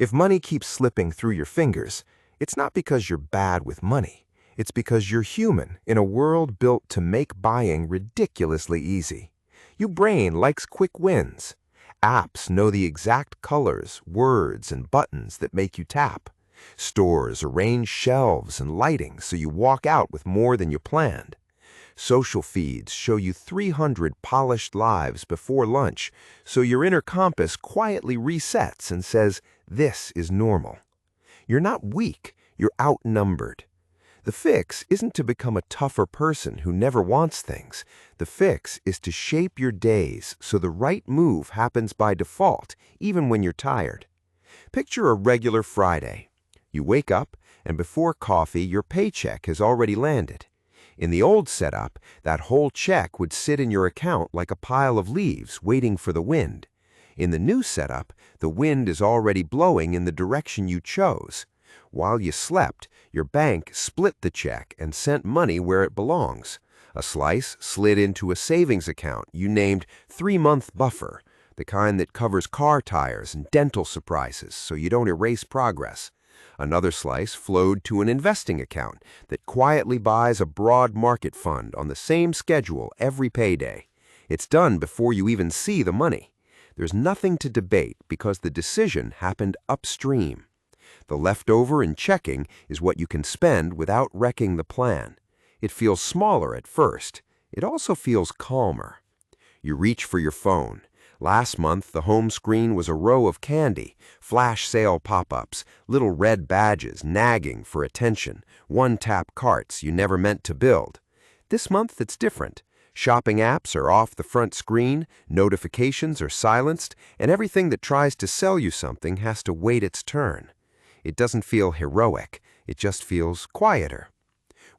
If money keeps slipping through your fingers, it's not because you're bad with money. It's because you're human in a world built to make buying ridiculously easy. Your brain likes quick wins. Apps know the exact colors, words, and buttons that make you tap. Stores arrange shelves and lighting so you walk out with more than you planned. Social feeds show you 300 polished lives before lunch, so your inner compass quietly resets and says, "This is normal." You're not weak, you're outnumbered. The fix isn't to become a tougher person who never wants things. The fix is to shape your days so the right move happens by default, even when you're tired. Picture a regular Friday. You wake up, and before coffee, your paycheck has already landed. In the old setup, that whole check would sit in your account like a pile of leaves waiting for the wind. In the new setup, the wind is already blowing in the direction you chose. While you slept, your bank split the check and sent money where it belongs. A slice slid into a savings account you named 3-month buffer, the kind that covers car tires and dental surprises so you don't erase progress. Another slice flowed to an investing account that quietly buys a broad market fund on the same schedule every payday. It's done before you even see the money. There's nothing to debate because the decision happened upstream. The leftover in checking is what you can spend without wrecking the plan. It feels smaller at first. It also feels calmer. You reach for your phone. Last month, the home screen was a row of candy, flash sale pop-ups, little red badges nagging for attention, one-tap carts you never meant to build. This month, it's different. Shopping apps are off the front screen, notifications are silenced, and everything that tries to sell you something has to wait its turn. It doesn't feel heroic. It just feels quieter.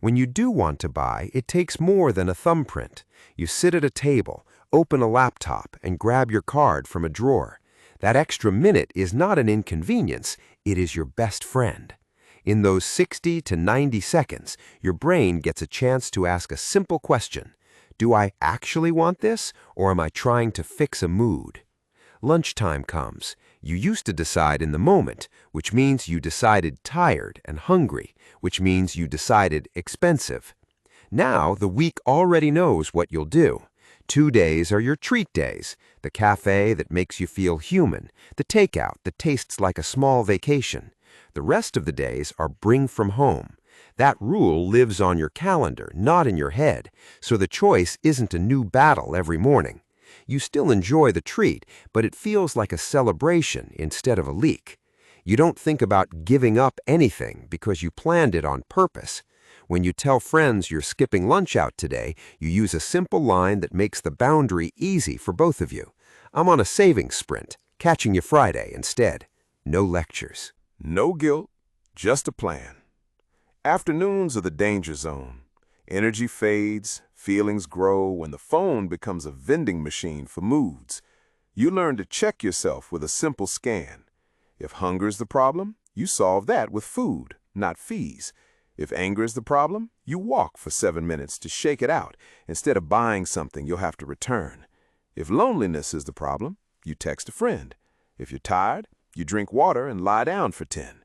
When you do want to buy, it takes more than a thumbprint. You sit at a table, open a laptop, and grab your card from a drawer. That extra minute is not an inconvenience, it is your best friend. In those 60 to 90 seconds, your brain gets a chance to ask a simple question. Do I actually want this, or am I trying to fix a mood? Lunchtime comes. You used to decide in the moment, which means you decided tired and hungry, which means you decided expensive. Now the week already knows what you'll do. 2 days are your treat days, the cafe that makes you feel human, the takeout that tastes like a small vacation. The rest of the days are bring from home. That rule lives on your calendar, not in your head, so the choice isn't a new battle every morning. You still enjoy the treat, but it feels like a celebration instead of a leak. You don't think about giving up anything because you planned it on purpose. When you tell friends you're skipping lunch out today, you use a simple line that makes the boundary easy for both of you. I'm on a savings sprint, catching you Friday instead. No lectures. No guilt, just a plan. Afternoons are the danger zone. Energy fades, feelings grow, and the phone becomes a vending machine for moods. You learn to check yourself with a simple scan. If hunger is the problem, you solve that with food, not fees. If anger is the problem, you walk for 7 minutes to shake it out instead of buying something you'll have to return. If loneliness is the problem, you text a friend. If you're tired, you drink water and lie down for 10.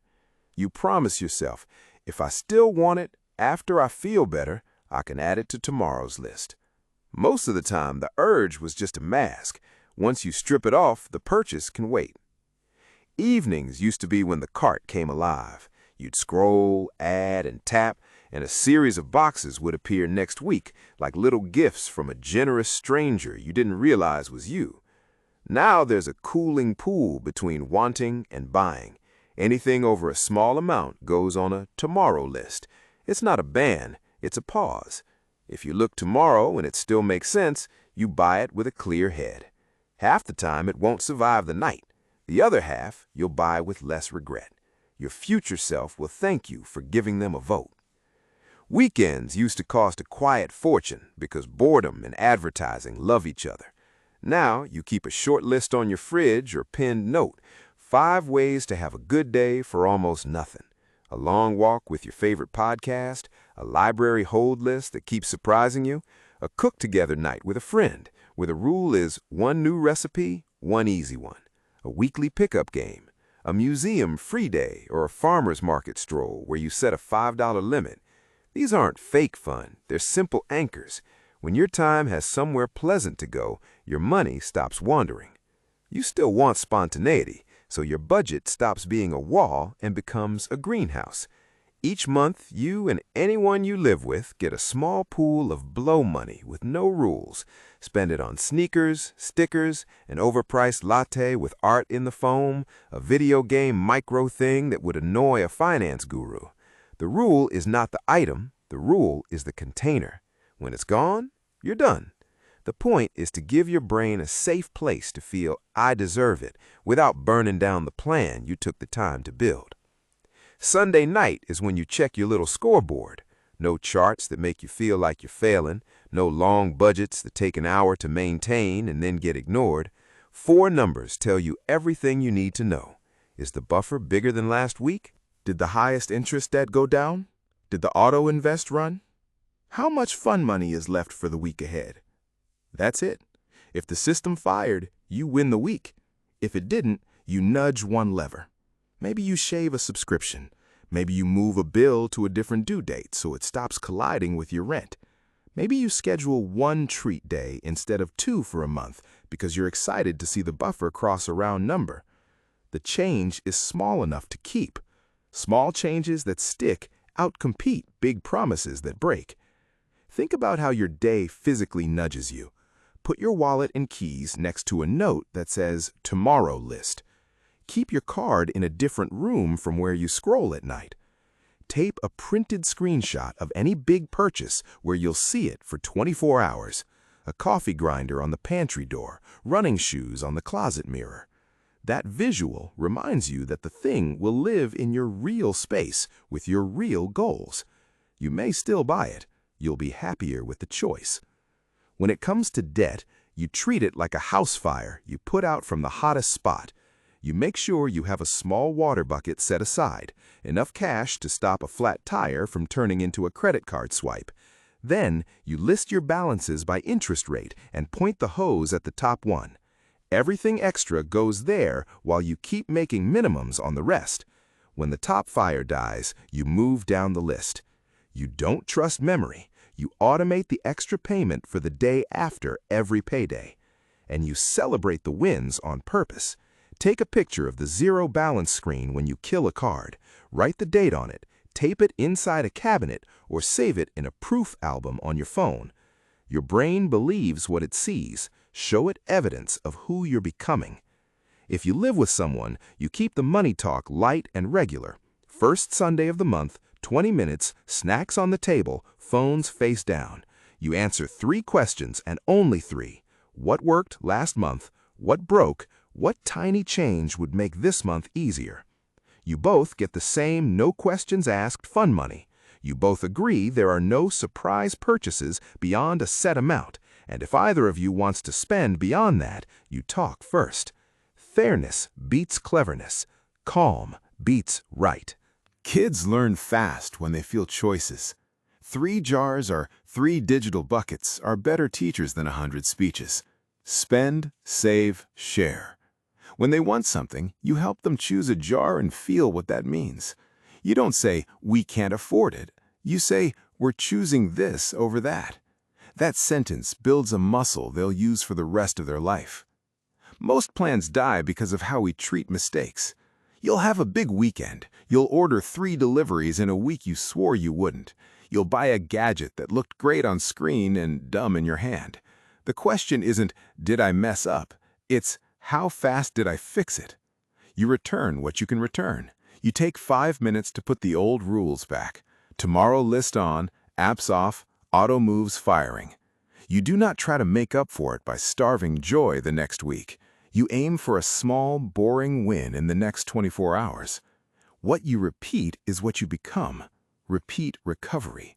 You promise yourself, if I still want it after I feel better, I can add it to tomorrow's list. Most of the time, the urge was just a mask. Once you strip it off, the purchase can wait. Evenings used to be when the cart came alive. You'd scroll, add, and tap, and a series of boxes would appear next week, like little gifts from a generous stranger you didn't realize was you. Now there's a cooling pool between wanting and buying. Anything over a small amount goes on a tomorrow list. It's not a ban, it's a pause. If you look tomorrow and it still makes sense, you buy it with a clear head. Half the time it won't survive the night. The other half you'll buy with less regret. Your future self will thank you for giving them a vote. Weekends used to cost a quiet fortune because boredom and advertising love each other. Now you keep a short list on your fridge or pinned note. 5 ways to have a good day for almost nothing. A long walk with your favorite podcast, a library hold list that keeps surprising you, a cook-together night with a friend where the rule is 1 new recipe, 1 easy one, a weekly pickup game, a museum free day, or a farmer's market stroll where you set a $5 limit. These aren't fake fun, they're simple anchors. When your time has somewhere pleasant to go, your money stops wandering. You still want spontaneity, so your budget stops being a wall and becomes a greenhouse. Each month, you and anyone you live with get a small pool of blow money with no rules. Spend it on sneakers, stickers, an overpriced latte with art in the foam, a video game micro thing that would annoy a finance guru. The rule is not the item, the rule is the container. When it's gone, you're done. The point is to give your brain a safe place to feel I deserve it without burning down the plan you took the time to build. Sunday night is when you check your little scoreboard. No charts that make you feel like you're failing, no long budgets that take an hour to maintain and then get ignored. 4 numbers tell you everything you need to know. Is the buffer bigger than last week? Did the highest interest debt go down? Did the auto invest run? How much fun money is left for the week ahead? That's it. If the system fired, you win the week. If it didn't, you nudge one lever. Maybe you shave a subscription. Maybe you move a bill to a different due date so it stops colliding with your rent. Maybe you schedule 1 treat day instead of 2 for a month because you're excited to see the buffer cross a round number. The change is small enough to keep. Small changes that stick outcompete big promises that break. Think about how your day physically nudges you. Put your wallet and keys next to a note that says tomorrow list. Keep your card in a different room from where you scroll at night. Tape a printed screenshot of any big purchase where you'll see it for 24 hours. A coffee grinder on the pantry door, running shoes on the closet mirror. That visual reminds you that the thing will live in your real space with your real goals. You may still buy it. You'll be happier with the choice. When it comes to debt, you treat it like a house fire you put out from the hottest spot. You make sure you have a small water bucket set aside, enough cash to stop a flat tire from turning into a credit card swipe. Then, you list your balances by interest rate and point the hose at the top one. Everything extra goes there while you keep making minimums on the rest. When the top fire dies, you move down the list. You don't trust memory. You automate the extra payment for the day after every payday. And you celebrate the wins on purpose. Take a picture of the zero balance screen when you kill a card. Write the date on it, tape it inside a cabinet, or save it in a proof album on your phone. Your brain believes what it sees. Show it evidence of who you're becoming. If you live with someone, you keep the money talk light and regular. First Sunday of the month, 20 minutes, snacks on the table, phones face down. You answer 3 questions and only 3. What worked last month? What broke? What tiny change would make this month easier? You both get the same no questions asked fun money. You both agree there are no surprise purchases beyond a set amount, and if either of you wants to spend beyond that, you talk first. Fairness beats cleverness. Calm beats right. Kids learn fast when they feel choices. 3 jars or 3 digital buckets are better teachers than 100 speeches. Spend, save, share. When they want something, you help them choose a jar and feel what that means. You don't say, we can't afford it. You say, we're choosing this over that. That sentence builds a muscle they'll use for the rest of their life. Most plans die because of how we treat mistakes. You'll have a big weekend. You'll order 3 deliveries in a week you swore you wouldn't. You'll buy a gadget that looked great on screen and dumb in your hand. The question isn't, did I mess up? It's, how fast did I fix it? You return what you can return. You take 5 minutes to put the old rules back. Tomorrow list on, apps off, auto moves firing. You do not try to make up for it by starving joy the next week. You aim for a small, boring win in the next 24 hours. What you repeat is what you become. Repeat recovery.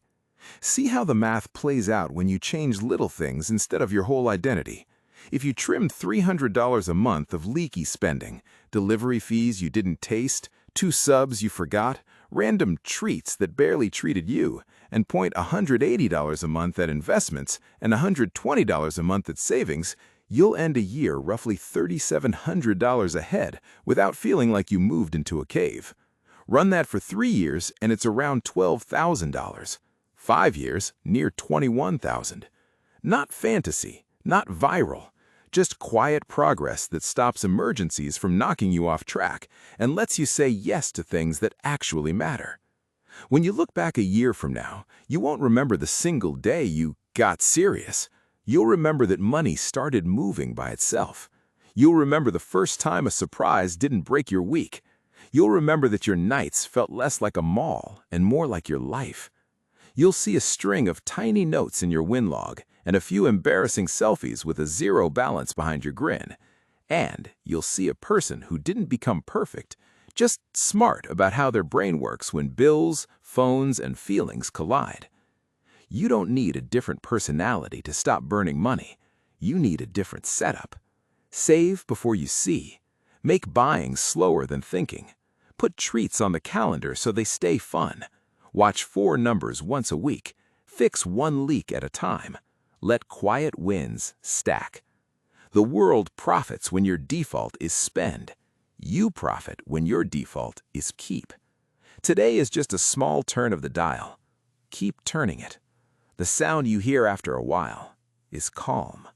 See how the math plays out when you change little things instead of your whole identity. If you trim $300 a month of leaky spending, delivery fees you didn't taste, 2 subs you forgot, random treats that barely treated you, and point $180 a month at investments and $120 a month at savings, you'll end a year roughly $3,700 ahead without feeling like you moved into a cave. Run that for 3 years and it's around $12,000. 5 years, near $21,000. Not fantasy, not viral, just quiet progress that stops emergencies from knocking you off track and lets you say yes to things that actually matter. When you look back a year from now, you won't remember the single day you got serious. You'll remember that money started moving by itself. You'll remember the first time a surprise didn't break your week. You'll remember that your nights felt less like a mall and more like your life. You'll see a string of tiny notes in your win log and a few embarrassing selfies with a zero balance behind your grin. And you'll see a person who didn't become perfect, just smart about how their brain works when bills, phones, and feelings collide. You don't need a different personality to stop burning money. You need a different setup. Save before you see. Make buying slower than thinking. Put treats on the calendar so they stay fun. Watch 4 numbers once a week. Fix 1 leak at a time. Let quiet wins stack. The world profits when your default is spend. You profit when your default is keep. Today is just a small turn of the dial. Keep turning it. The sound you hear after a while is calm.